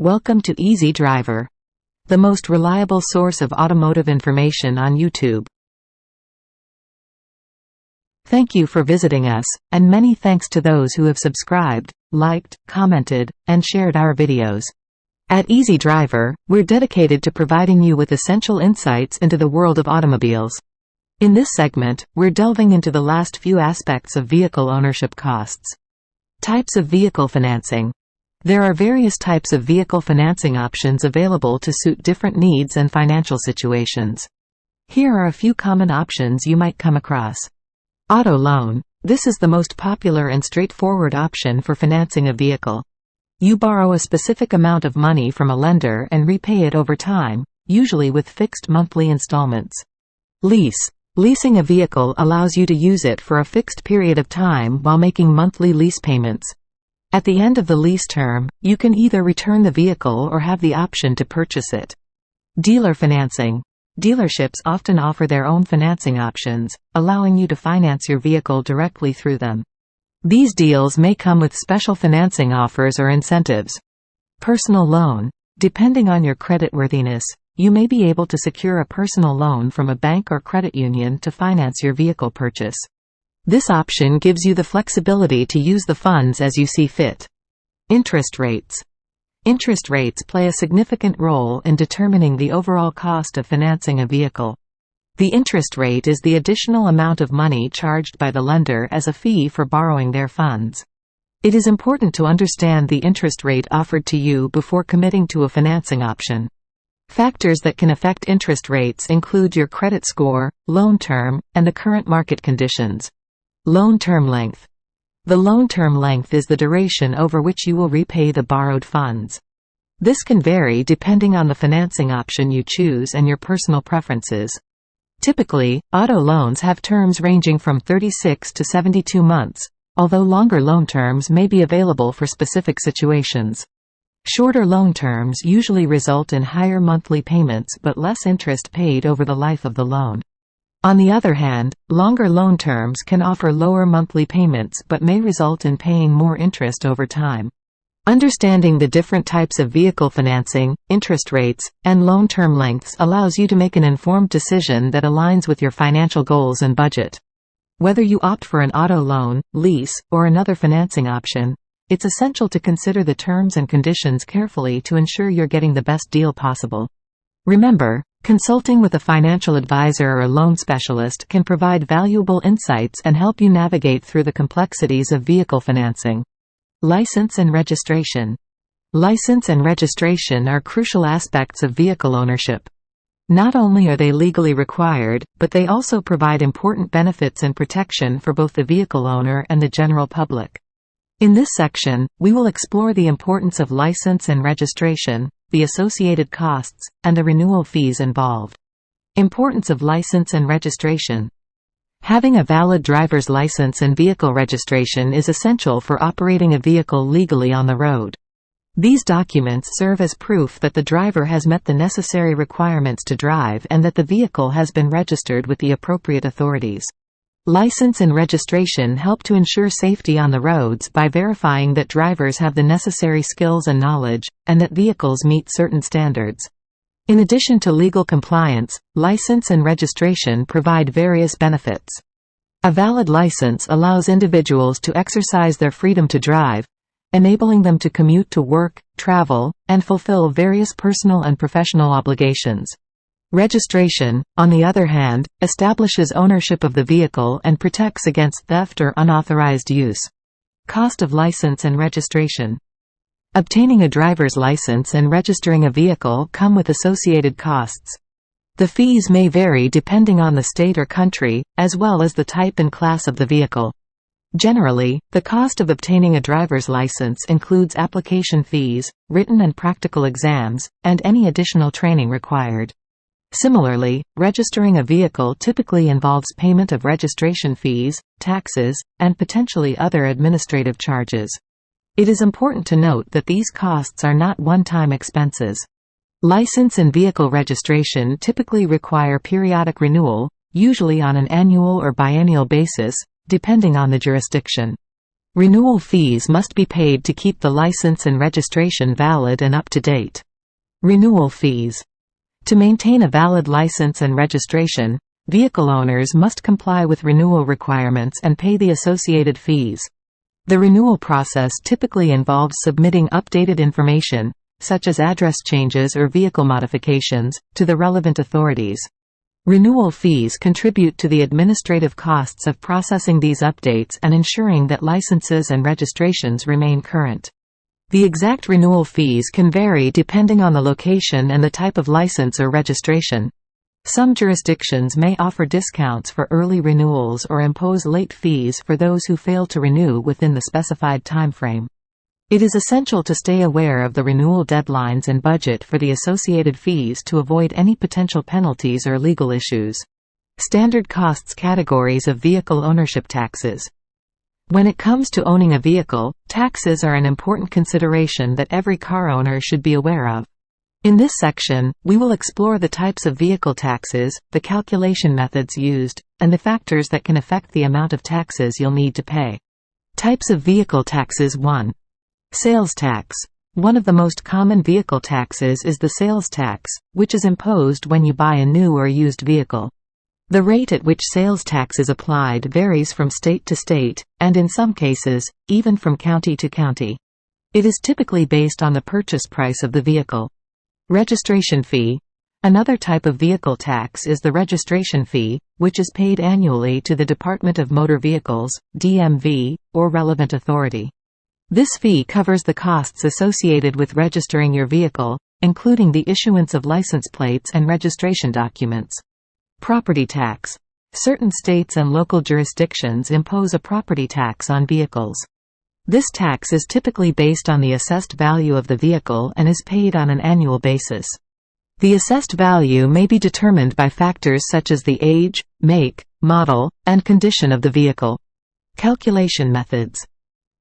Welcome to Easy Driver, the most reliable source of automotive information on YouTube. Thank you for visiting us, and many thanks to those who have subscribed, liked, commented, and shared our videos. At Easy Driver, we're dedicated to providing you with essential insights into the world of automobiles. In this segment, we're delving into the last few aspects of vehicle ownership costs. Types of vehicle financing. There are various types of vehicle financing options available to suit different needs and financial situations. Here are a few common options you might come across. Auto loan. This is the most popular and straightforward option for financing a vehicle. You borrow a specific amount of money from a lender and repay it over time, usually with fixed monthly installments. Lease. Leasing a vehicle allows you to use it for a fixed period of time while making monthly lease payments. At the end of the lease term, you can either return the vehicle or have the option to purchase it. Dealer financing. Dealerships often offer their own financing options, allowing you to finance your vehicle directly through them. These deals may come with special financing offers or incentives. Personal loan. Depending on your creditworthiness, you may be able to secure a personal loan from a bank or credit union to finance your vehicle purchase. This option gives you the flexibility to use the funds as you see fit. Interest rates. Interest rates play a significant role in determining the overall cost of financing a vehicle. The interest rate is the additional amount of money charged by the lender as a fee for borrowing their funds. It is important to understand the interest rate offered to you before committing to a financing option. Factors that can affect interest rates include your credit score, loan term, and the current market conditions. Loan term length. The loan term length is the duration over which you will repay the borrowed funds. This can vary depending on the financing option you choose and your personal preferences. Typically, auto loans have terms ranging from 36 to 72 months, although longer loan terms may be available for specific situations. Shorter loan terms usually result in higher monthly payments but less interest paid over the life of the loan. On the other hand, longer loan terms can offer lower monthly payments but may result in paying more interest over time. Understanding the different types of vehicle financing, interest rates, and loan term lengths allows you to make an informed decision that aligns with your financial goals and budget. Whether you opt for an auto loan, lease, or another financing option, it's essential to consider the terms and conditions carefully to ensure you're getting the best deal possible. Remember, consulting with a financial advisor or a loan specialist can provide valuable insights and help you navigate through the complexities of vehicle financing. License and registration. License and registration are crucial aspects of vehicle ownership. Not only are they legally required, but they also provide important benefits and protection for both the vehicle owner and the general public. In this section, we will explore the importance of license and registration, the associated costs, and the renewal fees involved. Importance of license and registration. Having a valid driver's license and vehicle registration is essential for operating a vehicle legally on the road. These documents serve as proof that the driver has met the necessary requirements to drive and that the vehicle has been registered with the appropriate authorities. License and registration help to ensure safety on the roads by verifying that drivers have the necessary skills and knowledge, and that vehicles meet certain standards. In addition to legal compliance, license and registration provide various benefits. A valid license allows individuals to exercise their freedom to drive, enabling them to commute to work, travel, and fulfill various personal and professional obligations. Registration, on the other hand, establishes ownership of the vehicle and protects against theft or unauthorized use. Cost of license and registration. Obtaining a driver's license and registering a vehicle come with associated costs. The fees may vary depending on the state or country, as well as the type and class of the vehicle. Generally, the cost of obtaining a driver's license includes application fees, written and practical exams, and any additional training required. Similarly, registering a vehicle typically involves payment of registration fees, taxes, and potentially other administrative charges. It is important to note that these costs are not one-time expenses. License and vehicle registration typically require periodic renewal, usually on an annual or biennial basis, depending on the jurisdiction. Renewal fees must be paid to keep the license and registration valid and up to date. Renewal fees. To maintain a valid license and registration, vehicle owners must comply with renewal requirements and pay the associated fees. The renewal process typically involves submitting updated information, such as address changes or vehicle modifications, to the relevant authorities. Renewal fees contribute to the administrative costs of processing these updates and ensuring that licenses and registrations remain current. The exact renewal fees can vary depending on the location and the type of license or registration. Some jurisdictions may offer discounts for early renewals or impose late fees for those who fail to renew within the specified timeframe. It is essential to stay aware of the renewal deadlines and budget for the associated fees to avoid any potential penalties or legal issues. Standard costs categories of vehicle ownership taxes. When it comes to owning a vehicle, taxes are an important consideration that every car owner should be aware of. In this section, we will explore the types of vehicle taxes, the calculation methods used, and the factors that can affect the amount of taxes you'll need to pay. Types of vehicle taxes. 1. Sales tax. One of the most common vehicle taxes is the sales tax, which is imposed when you buy a new or used vehicle. The rate at which sales tax is applied varies from state to state, and in some cases, even from county to county. It is typically based on the purchase price of the vehicle. Registration fee. Another type of vehicle tax is the registration fee, which is paid annually to the Department of Motor Vehicles, DMV, or relevant authority. This fee covers the costs associated with registering your vehicle, including the issuance of license plates and registration documents. Property tax. Certain states and local jurisdictions impose a property tax on vehicles. This tax is typically based on the assessed value of the vehicle and is paid on an annual basis. The assessed value may be determined by factors such as the age, make, model, and condition of the vehicle. Calculation methods.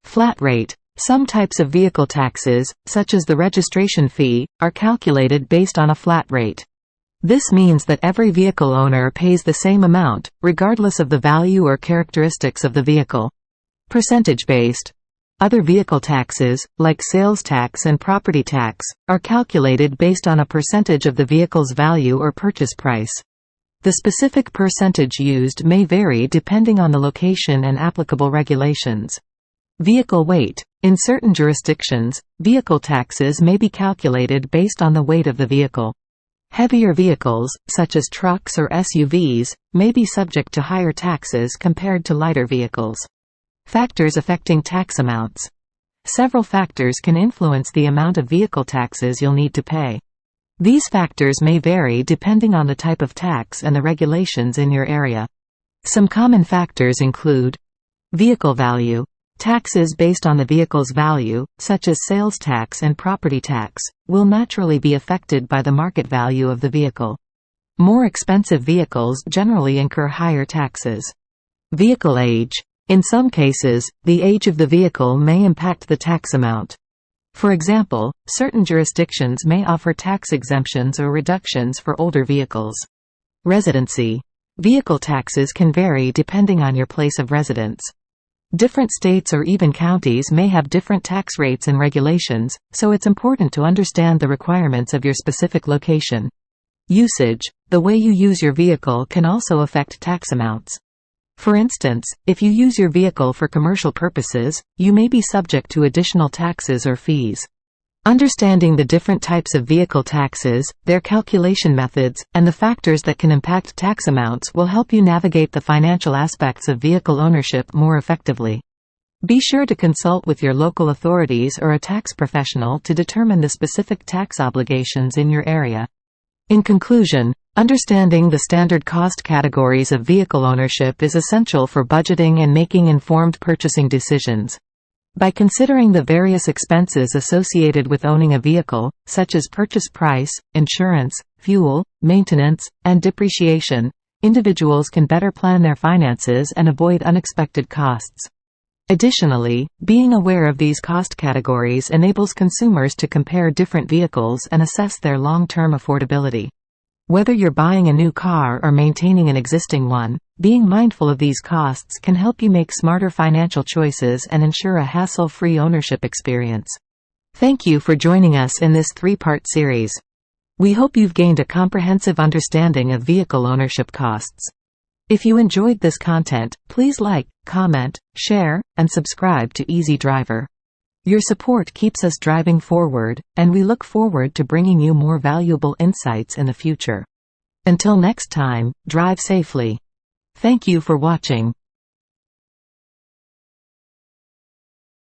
Flat rate. Some types of vehicle taxes, such as the registration fee, are calculated based on a flat rate. This means that every vehicle owner pays the same amount, regardless of the value or characteristics of the vehicle. Percentage-based. Other vehicle taxes, like sales tax and property tax, are calculated based on a percentage of the vehicle's value or purchase price. The specific percentage used may vary depending on the location and applicable regulations. Vehicle weight. In certain jurisdictions, vehicle taxes may be calculated based on the weight of the vehicle. Heavier vehicles, such as trucks or SUVs, may be subject to higher taxes compared to lighter vehicles. Factors affecting tax amounts. Several factors can influence the amount of vehicle taxes you'll need to pay. These factors may vary depending on the type of tax and the regulations in your area. Some common factors include vehicle value. Taxes based on the vehicle's value, such as sales tax and property tax, will naturally be affected by the market value of the vehicle. More expensive vehicles generally incur higher taxes. Vehicle age. In some cases, the age of the vehicle may impact the tax amount. For example, certain jurisdictions may offer tax exemptions or reductions for older vehicles. Residency. Vehicle taxes can vary depending on your place of residence. Different states or even counties may have different tax rates and regulations, so it's important to understand the requirements of your specific location. Usage. The way you use your vehicle can also affect tax amounts. For instance, if you use your vehicle for commercial purposes, you may be subject to additional taxes or fees. Understanding the different types of vehicle taxes, their calculation methods, and the factors that can impact tax amounts will help you navigate the financial aspects of vehicle ownership more effectively. Be sure to consult with your local authorities or a tax professional to determine the specific tax obligations in your area. In conclusion, understanding the standard cost categories of vehicle ownership is essential for budgeting and making informed purchasing decisions. By considering the various expenses associated with owning a vehicle, such as purchase price, insurance, fuel, maintenance, and depreciation, individuals can better plan their finances and avoid unexpected costs. Additionally, being aware of these cost categories enables consumers to compare different vehicles and assess their long-term affordability. Whether you're buying a new car or maintaining an existing one, being mindful of these costs can help you make smarter financial choices and ensure a hassle-free ownership experience. Thank you for joining us in this 3-part series. We hope you've gained a comprehensive understanding of vehicle ownership costs. If you enjoyed this content, please like, comment, share, and subscribe to Easy Driver. Your support keeps us driving forward, and we look forward to bringing you more valuable insights in the future. Until next time, drive safely. Thank you for watching.